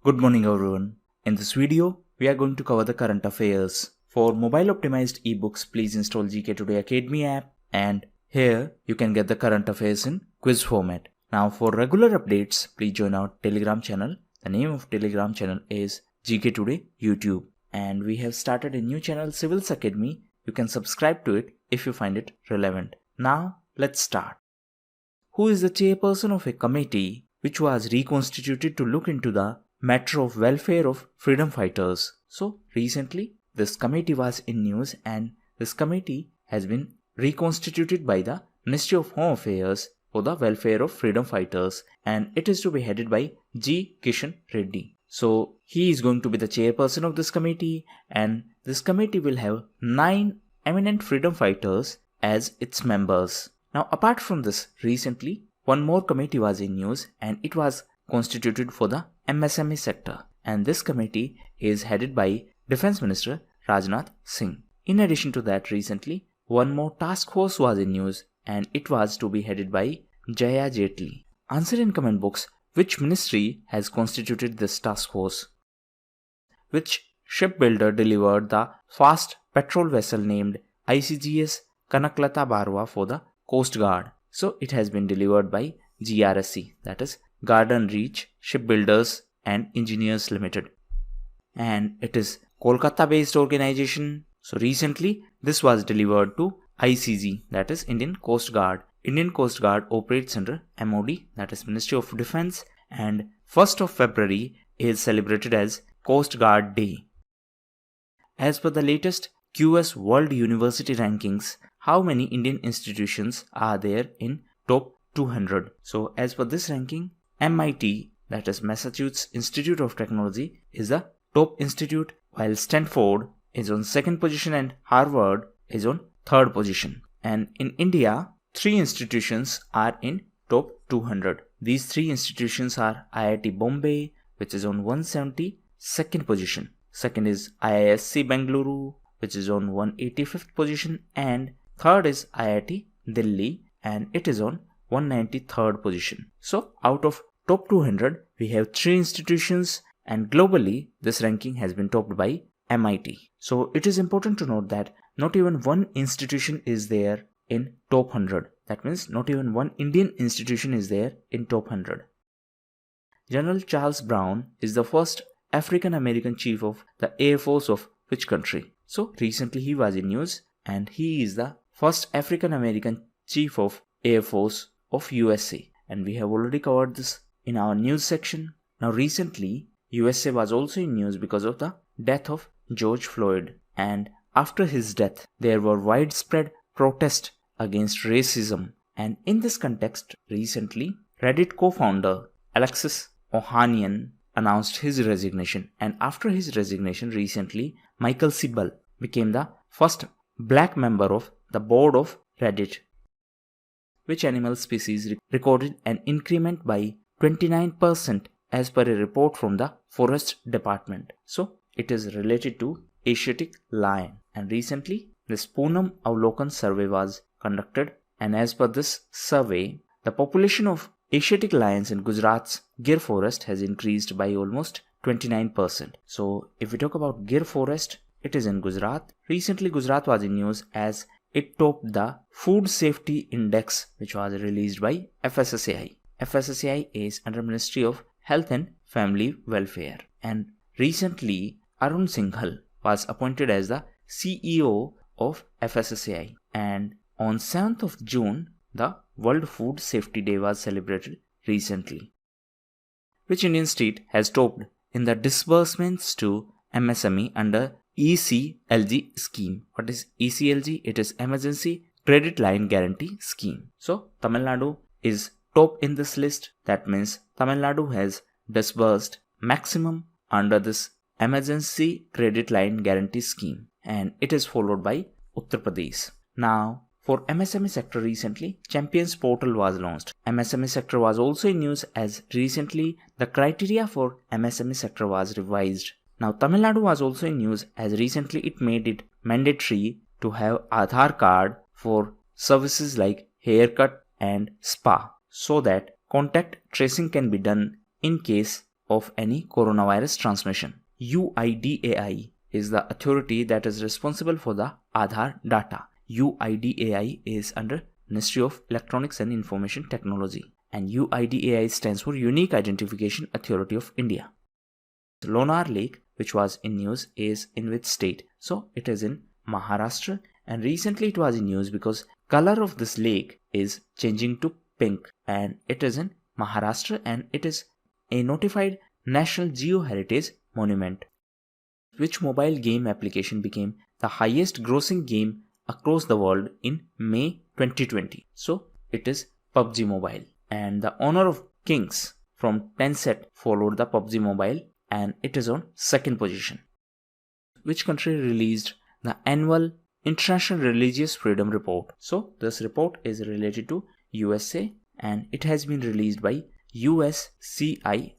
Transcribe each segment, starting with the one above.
Good morning everyone. In this video, we are going to cover the current affairs. For mobile optimized ebooks, please install GKToday Academy app, and here you can get the current affairs in quiz format. Now for regular updates, please join our Telegram channel. The name of Telegram channel is GKToday YouTube, and we have started a new channel, Civils Academy. You can subscribe to it if you find it relevant. Now let's start. Who is the chairperson of a committee which was reconstituted to look into the matter of welfare of freedom fighters? So recently this committee was in news, and this committee has been reconstituted by the Ministry of Home Affairs for the welfare of freedom fighters, and it is to be headed by G. Kishan Reddy. So he is going to be the chairperson of this committee, and this committee will have 9 eminent freedom fighters as its members. Now apart from this, recently one more committee was in news, and it was constituted for the MSME sector, and this committee is headed by Defense Minister Rajnath Singh. In addition to that, recently one more task force was in news, and it was to be headed by Jaya Jetli. Answer in comment box which ministry has constituted this task force. Which shipbuilder delivered the fast patrol vessel named ICGS Kanaklata Barua for the Coast Guard? So it has been delivered by GRSC, that is Garden Reach Shipbuilders and Engineers Limited, and it is Kolkata based organization. So recently this was delivered to ICG, that is Indian Coast Guard. Indian Coast Guard operates under MOD, that is Ministry of Defense, and 1st of February is celebrated as Coast Guard Day. As per the latest QS World University Rankings, how many Indian institutions are there in top 200? So as per this ranking, MIT, that is Massachusetts Institute of Technology, is the top institute, while Stanford is on 2nd position and Harvard is on 3rd position. And in India, 3 institutions are in top 200. These 3 institutions are IIT Bombay, which is on 172nd position. Second is IISc Bengaluru, which is on 185th position, and third is IIT Delhi, and it is on 193rd position. So out of top 200, we have 3 institutions, and globally this ranking has been topped by MIT. So it is important to note that not even one institution is there in top 100. That means not even one Indian institution is there in top 100. General Charles Brown is the first African American chief of the Air Force of which country? So recently he was in news, and he is the first African American chief of Air Force of USA, and we have already covered this in our news section. Now recently USA was also in news because of the death of George Floyd, and after his death there were widespread protests against racism, and in this context recently Reddit co-founder Alexis Ohanian announced his resignation, and after his resignation recently Michael Sibel became the first black member of the board of Reddit. Which animal species recorded an increment by 29% as per a report from the Forest Department? So it is related to Asiatic lion, and recently this Poonam Avlokan survey was conducted, and as per this survey, the population of Asiatic lions in Gujarat's Gir forest has increased by almost 29%. So if we talk about Gir forest, it is in Gujarat. Recently Gujarat was in news as it topped the Food Safety Index, which was released by FSSAI. FSSAI is under Ministry of Health and Family Welfare, and recently Arun Singhal was appointed as the CEO of FSSAI, and on 7th of June the World Food Safety Day was celebrated recently. Which Indian state has topped in the disbursements to MSME under ECLG scheme? What is ECLG? It is Emergency Credit Line Guarantee Scheme. So Tamil Nadu is top in this list. That means Tamil Nadu has disbursed maximum under this Emergency Credit Line Guarantee Scheme, and it is followed by Uttar Pradesh. Now for MSME sector, recently Champions Portal was launched. MSME sector was also in news as recently the criteria for MSME sector was revised. Now Tamil Nadu was also in news as recently it made it mandatory to have Aadhaar card for services like haircut and spa, so that contact tracing can be done in case of any coronavirus transmission. UIDAI is the authority that is responsible for the Aadhaar data. UIDAI is under Ministry of Electronics and Information Technology, and UIDAI stands for Unique Identification Authority of India. Lonar Lake, which was in news, is in which state? So it is in Maharashtra, and recently it was in news because color of this lake is changing to pink, and it is in Maharashtra, and it is a notified National Geoheritage Monument. Which mobile game application became the highest grossing game across the world in May 2020? So it is PUBG Mobile, and the Honor of Kings from Tencent followed the PUBG Mobile, and it is on second position. Which country released the annual International Religious Freedom Report? So this report is related to USA, and it has been released by USCIRF,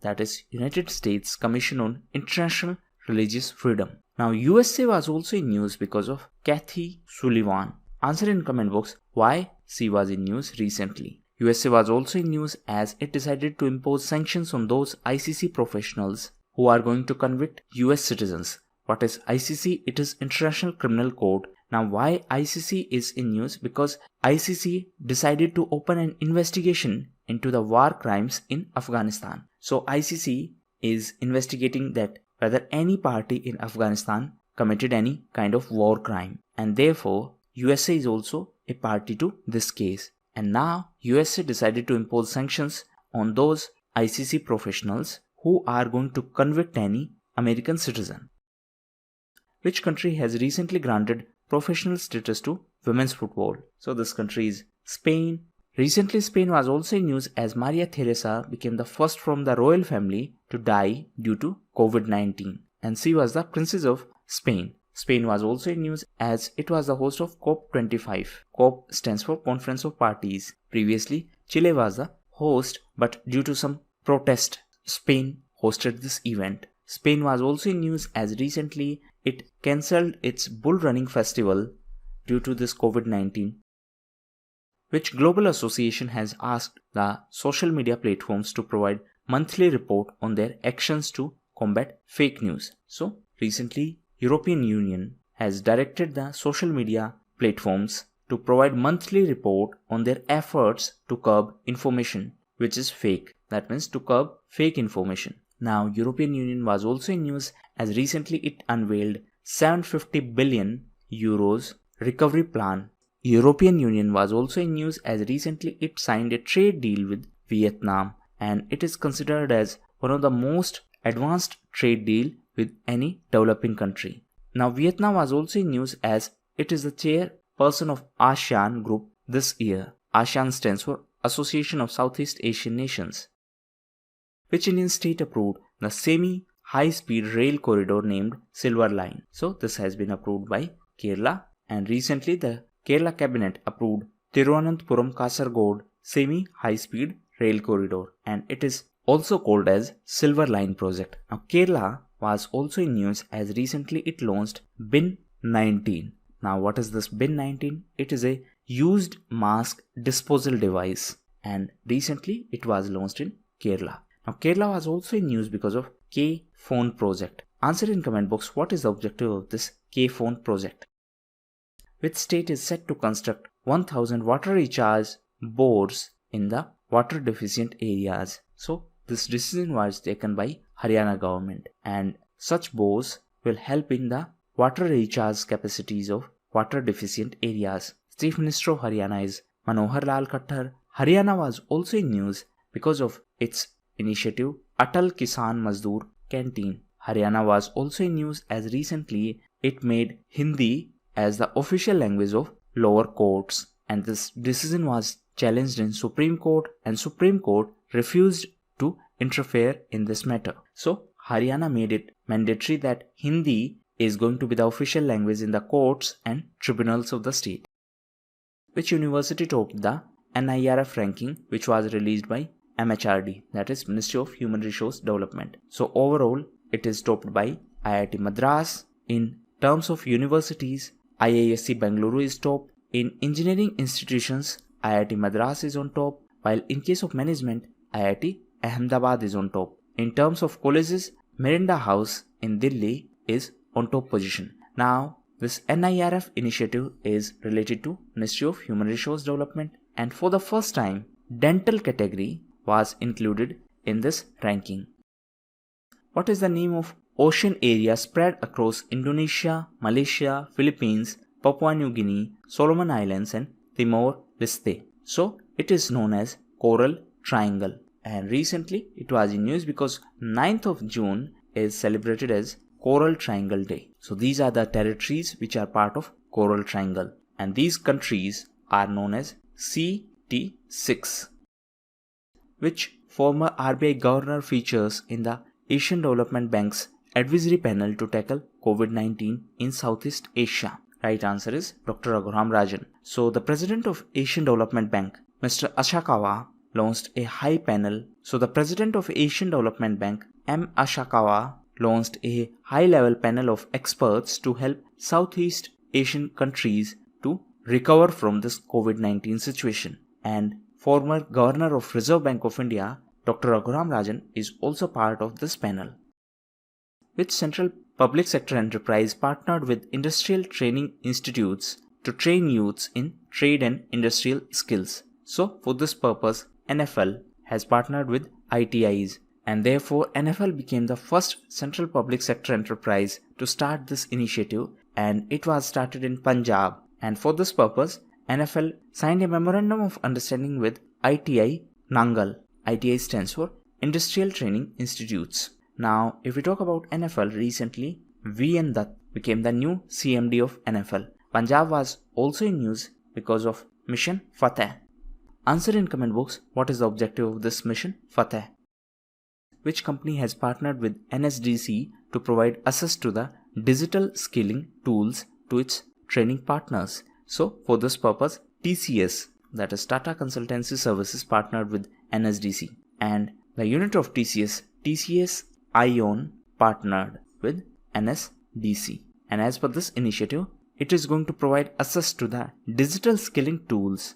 that is United States Commission on International Religious Freedom. Now USA was also in news because of Kathy Sullivan. Answer in comment box why she was in news recently. USA was also in news as it decided to impose sanctions on those ICC professionals who are going to convict US citizens. What is ICC? It is International Criminal Court. Now why ICC is in news? Because ICC decided to open an investigation into the war crimes in Afghanistan. So ICC is investigating that whether any party in Afghanistan committed any kind of war crime, and therefore USA is also a party to this case. And now USA decided to impose sanctions on those ICC professionals who are going to convict any American citizen. Which country has recently granted professional status to women's football? So this country is Spain. Recently Spain was also in news as Maria Theresa became the first from the royal family to die due to COVID-19, and she was the Princess of Spain. Spain was also in news as it was the host of COP25. COP stands for Conference of Parties. Previously, Chile was the host, but due to some protest, Spain hosted this event. Spain was also in news as recently it cancelled its bull running festival due to this COVID-19. Which global association has asked the social media platforms to provide monthly report on their actions to combat fake news? So recently European Union has directed the social media platforms to provide monthly report on their efforts to curb information which is fake. That means to curb fake information. Now European Union was also in news as recently it unveiled 750 billion euros recovery plan. European Union was also in news as recently it signed a trade deal with Vietnam, and it is considered as one of the most advanced trade deal with any developing country. Now Vietnam was also in news as it is the chairperson of ASEAN group this year. ASEAN stands for Association of Southeast Asian Nations. Which Indian state approved the semi-high-speed rail corridor named Silver Line? So this has been approved by Kerala, and recently the Kerala cabinet approved Thiruvananthapuram-Kasaragod semi-high-speed rail corridor, and it is also called as Silver Line project. Now Kerala was also in news as recently it launched Bin 19. Now what is this Bin 19? It is a used mask disposal device, and recently it was launched in Kerala. Now Kerala was also in news because of K-Phone project. Answer in comment box what is the objective of this K-Phone project. Which state is set to construct 1000 water recharge bores in the water deficient areas? So this decision was taken by Haryana government, and such bores will help in the water recharge capacities of water deficient areas. Chief Minister of Haryana is Manohar Lal Khattar. Haryana was also in news because of its initiative Atal Kisan Mazdoor Canteen. Haryana was also in news as recently it made Hindi as the official language of lower courts, and this decision was challenged in Supreme Court, and Supreme Court refused to interfere in this matter. So Haryana made it mandatory that Hindi is going to be the official language in the courts and tribunals of the state. Which university topped the NIRF ranking which was released by MHRD, that is Ministry of Human Resource Development? So overall it is topped by IIT Madras. In terms of universities, IISc Bengaluru is top. In engineering institutions, IIT Madras is on top, while in case of management, IIT Ahmedabad is on top. in terms of colleges, Merinda House in Delhi is on top position. Now, this NIRF initiative is related to Ministry of Human Resource Development, and for the first time, dental category was included in this ranking. What is the name of ocean area spread across Indonesia, Malaysia, Philippines, Papua New Guinea, Solomon Islands and Timor Leste? So it is known as Coral Triangle, and recently it was in news because 9th of June is celebrated as Coral Triangle Day. So these are the territories which are part of Coral Triangle, and these countries are known as CT6. Which former RBI Governor features in the Asian Development Bank's advisory panel to tackle COVID-19 in Southeast Asia? Right answer is Dr. Raghuram Rajan. So the president of Asian Development Bank, Mr. Ashikawa, launched a high panel. So the president of Asian Development Bank, M. Ashikawa, launched a high-level panel of experts to help Southeast Asian countries to recover from this COVID-19 situation. And former Governor of Reserve Bank of India, Dr. Raghuram Rajan, is also part of this panel. Which central public sector enterprise partnered with industrial training institutes to train youths in trade and industrial skills? So for this purpose, NFL has partnered with ITIs, and therefore NFL became the first central public sector enterprise to start this initiative, and it was started in Punjab. And for this purpose, NFL signed a memorandum of understanding with ITI Nangal. ITI stands for Industrial Training Institutes. Now, if we talk about NFL, recently VN Dutt became the new CMD of NFL. Punjab was also in news because of Mission Fateh. Answer in comment box, what is the objective of this Mission Fateh? Which company has partnered with NSDC to provide access to the digital skilling tools to its training partners? So for this purpose, TCS, that is Tata Consultancy Services, partnered with NSDC, and the unit of TCS, TCS Ion, partnered with NSDC. And as per this initiative, it is going to provide access to the digital skilling tools.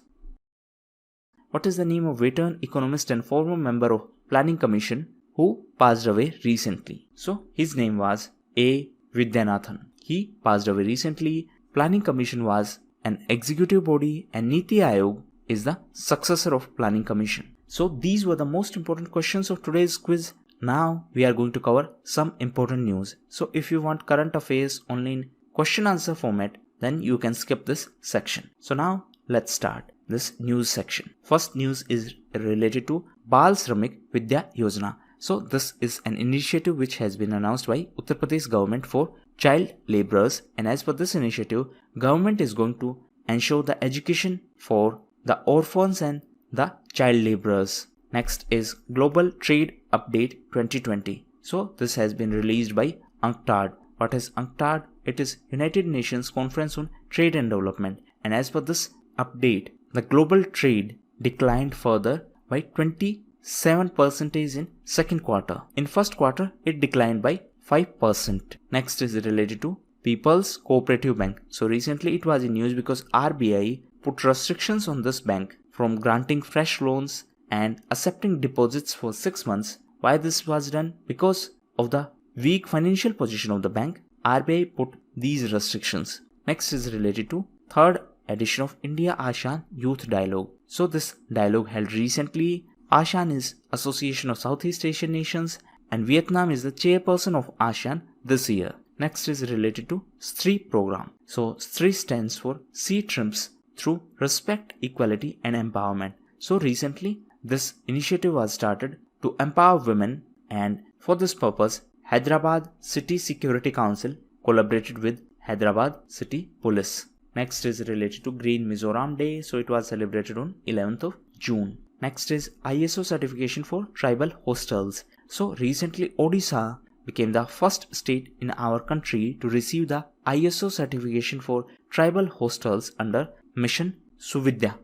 What is the name of veteran economist and former member of Planning Commission who passed away recently? So his name was A. Vidyanathan. He passed away recently. Planning Commission was an executive body, and Niti Aayog is the successor of Planning Commission. So these were the most important questions of today's quiz. Now we are going to cover some important news. So if you want current affairs only in question answer format, then you can skip this section. So now let's start this news section. First news is related to Bal Shramik Vidya Yojana. So this is an initiative which has been announced by Uttar Pradesh government for child laborers, and as per this initiative, government is going to ensure the education for the orphans and the child laborers. Next is Global Trade Update 2020. So this has been released by UNCTAD. What is UNCTAD? It is United Nations Conference on Trade and Development, and as per this update, the global trade declined further by 27% in second quarter. In first quarter, it declined by 5%. Next is related to People's Cooperative Bank. So recently it was in news because RBI put restrictions on this bank from granting fresh loans and accepting deposits for 6 months. Why this was done? Because of the weak financial position of the bank, RBI put these restrictions. Next is related to third edition of India-ASEAN Youth Dialogue. So this dialogue held recently. ASEAN is Association of Southeast Asian Nations, and Vietnam is the chairperson of ASEAN this year. Next is related to STRI program. So STRI stands for See Trims Through Respect, Equality and Empowerment. So recently this initiative was started to empower women, and for this purpose Hyderabad City Security Council collaborated with Hyderabad City Police. Next is related to Green Mizoram Day. So it was celebrated on 11th of June. Next is ISO certification for tribal hostels. So recently Odisha became the first state in our country to receive the ISO certification for tribal hostels under Mission Suvidya.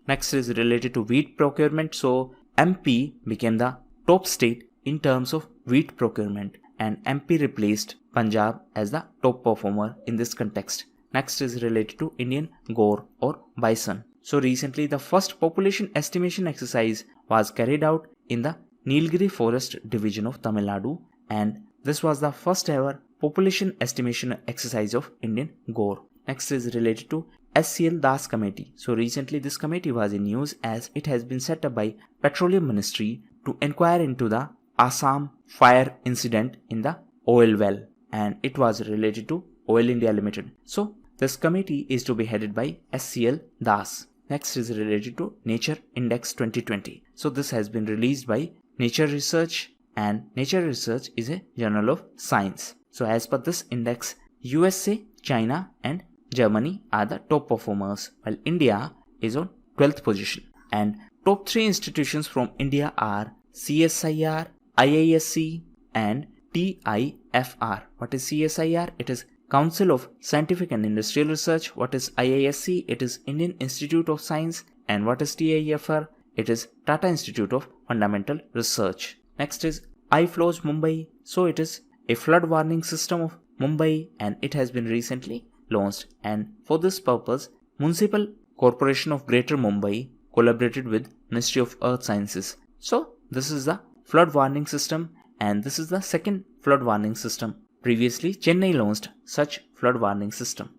Next is related to wheat procurement. So MP became the top state in terms of wheat procurement, and MP replaced Punjab as the top performer in this context. Next is related to Indian Gaur or bison. So recently the first population estimation exercise was carried out in the Nilgiri Forest Division of Tamil Nadu, and this was the first ever population estimation exercise of Indian Gore. Next is related to SCL Das Committee. So recently this committee was in news as it has been set up by Petroleum Ministry to inquire into the Assam fire incident in the oil well, and it was related to Oil India Limited. So this committee is to be headed by SCL Das. Next is related to Nature Index 2020. So this has been released by Nature Research, and Nature Research is a journal of science. So as per this index, USA, China and Germany are the top performers, while India is on 12th position. And top 3 institutions from India are CSIR, IISc and TIFR. What is CSIR? It is Council of Scientific and Industrial Research. What is IISc? It is Indian Institute of Science. And what is TIFR? It is Tata Institute of Fundamental Research. Next is iFlows Mumbai. So it is a flood warning system of Mumbai, and it has been recently launched. And for this purpose, Municipal Corporation of Greater Mumbai collaborated with Ministry of Earth Sciences. So this is the flood warning system, and this is the second flood warning system. Previously, Chennai launched such flood warning system.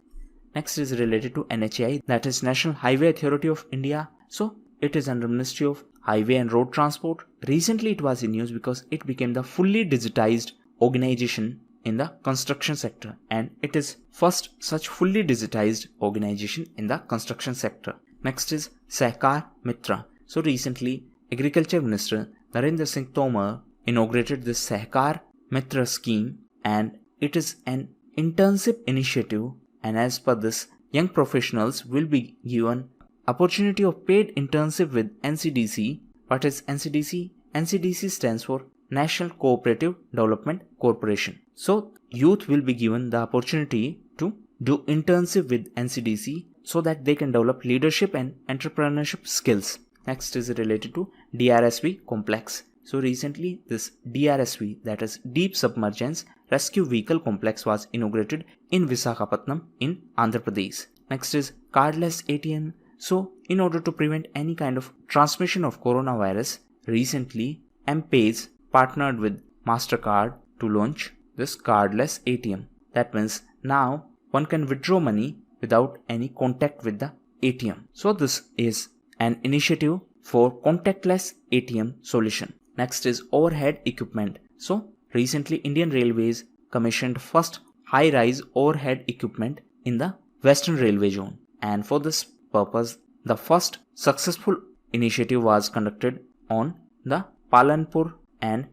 Next is related to NHAI, that is National Highway Authority of India. So it is under Ministry of Highway and Road Transport. Recently it was in news because it became the fully digitized organization in the construction sector, and it is first such fully digitized organization in the construction sector. Next is Sahkar Mitra. So recently Agriculture Minister Narendra Singh Tomar inaugurated this Sahkar Mitra scheme, and it is an internship initiative, and as per this, young professionals will be given opportunity of paid internship with NCDC. What is NCDC? NCDC stands for National Cooperative Development Corporation. So youth will be given the opportunity to do internship with NCDC so that they can develop leadership and entrepreneurship skills. Next is related to DRSV complex. So recently this DRSV, that is Deep Submergence Rescue Vehicle Complex, was inaugurated in Visakhapatnam in Andhra Pradesh. Next is cardless ATM. So in order to prevent any kind of transmission of coronavirus, recently M-Page partnered with MasterCard to launch this cardless ATM. That means now one can withdraw money without any contact with the ATM. So this is an initiative for contactless ATM solution. Next is overhead equipment. So recently Indian Railways commissioned first high-rise overhead equipment in the Western Railway Zone, and for this purpose the first successful initiative was conducted on the Palanpur and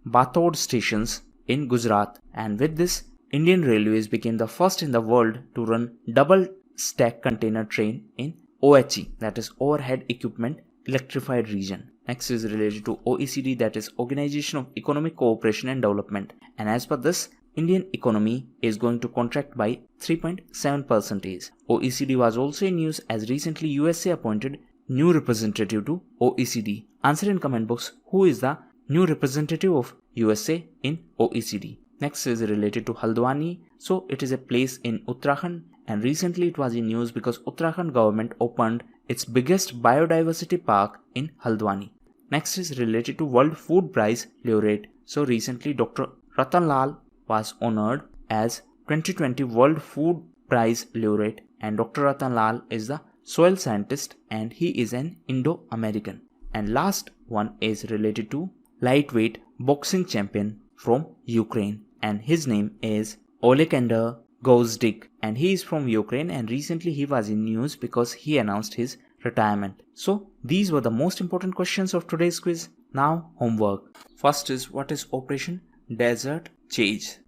Batod stations in Gujarat, and with this Indian Railways became the first in the world to run double stack container train in OHE, that is Overhead Equipment Electrified Region. Next is related to OECD, that is Organization of Economic Cooperation and Development, and as per this, Indian economy is going to contract by 3.7%. OECD was also in news as recently USA appointed new representative to OECD. Answer in comment box who is the new representative of USA in OECD. Next is related to Haldwani. So it is a place in Uttarakhand, and recently it was in news because Uttarakhand government opened its biggest biodiversity park in Haldwani. Next is related to World Food Prize laureate. So recently Dr. Ratan Lal was honored as 2020 World Food Prize laureate, and Dr. Ratan Lal is the soil scientist and he is an Indo-American. And last one is related to lightweight boxing champion from Ukraine, and his name is Oleksandr Gvozdyk, and he is from Ukraine, and recently he was in news because he announced his retirement. So these were the most important questions of today's quiz. Now homework. First is what is Operation Desert Chase.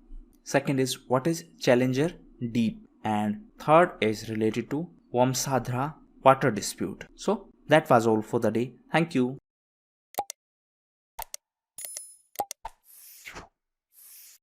Second is what is Challenger Deep, and third is related to Wamsadhara water dispute. So that was all for the day. Thank you.